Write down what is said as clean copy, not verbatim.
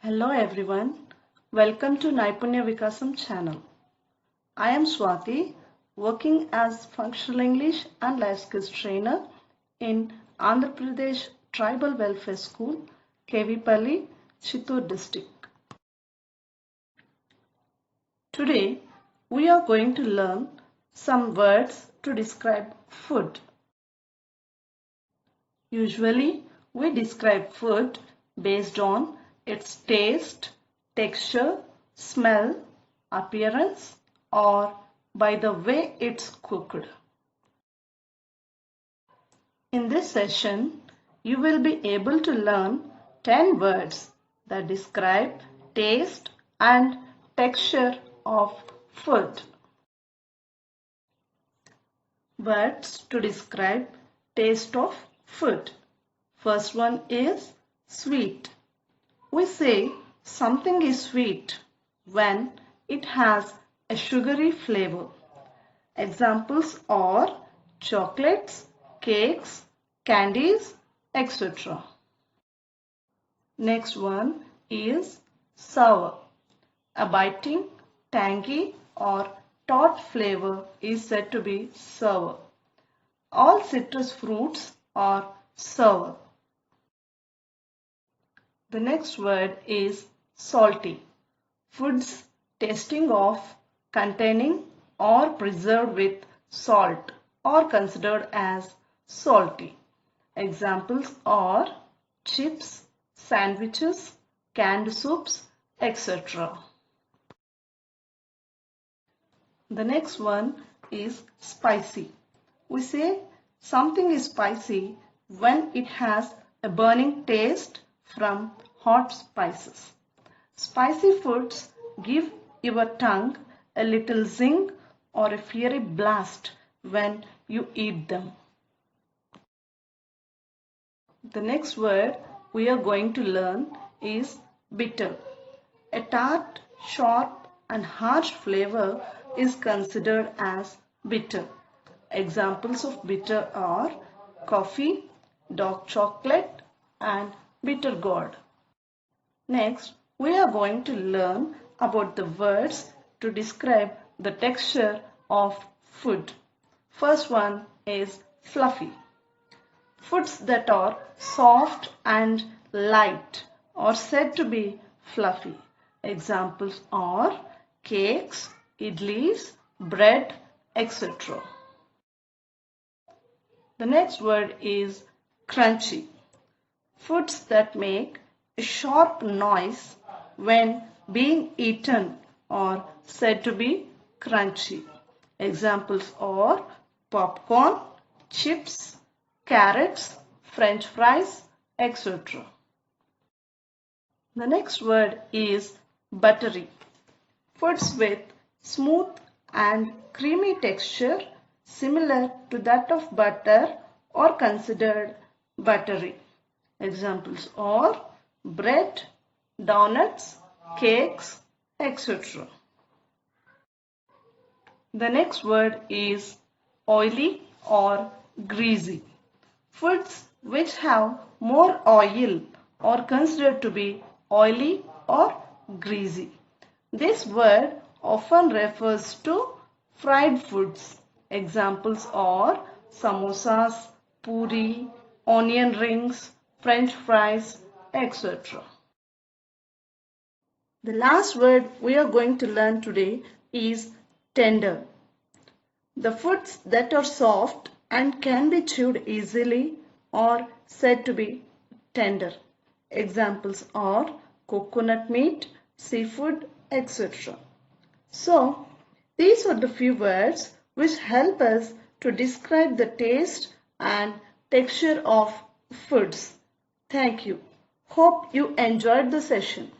Hello everyone, welcome to Naipunya Vikasam channel. I am Swati, working as Functional English and Life Skills Trainer in Andhra Pradesh Tribal Welfare School, KV Chittoor district. Today we are going to learn some words to describe food. Usually we describe food based on its taste, texture, smell, appearance, or by the way it's cooked. In this session, you will be able to learn 10 words that describe taste and texture of food. Words to describe taste of food. First one is sweet. We say something is sweet when it has a sugary flavor. Examples are chocolates, cakes, candies, etc. Next one is sour. A biting, tangy or tart flavor is said to be sour. All citrus fruits are sour. The next word is salty. Foods tasting of, containing or preserved with salt are considered as salty. Examples are chips, sandwiches, canned soups, etc. The next one is spicy. We say something is spicy when it has a burning taste from hot spices. Spicy foods give your tongue a little zing or a fiery blast when you eat them. The next word we are going to learn is bitter. A tart, sharp and harsh flavor is considered as bitter. Examples of bitter are coffee, dark chocolate and bitter gourd. Next, we are going to learn about the words to describe the texture of food. First one is fluffy. Foods that are soft and light are said to be fluffy. Examples are cakes, idlis, bread, etc. The next word is crunchy. Foods that make a sharp noise when being eaten are said to be crunchy. Examples are popcorn, chips, carrots, french fries, etc. The next word is buttery. Foods with smooth and creamy texture similar to that of butter are considered buttery. Examples are bread, donuts, cakes, etc. The next word is oily or greasy. Foods which have more oil are considered to be oily or greasy. This word often refers to fried foods. Examples are samosas, puri, onion rings, french fries, etc. The last word we are going to learn today is tender. The foods that are soft and can be chewed easily are said to be tender. Examples are coconut meat, seafood, etc. So, these are the few words which help us to describe the taste and texture of foods. Thank you. Hope you enjoyed the session.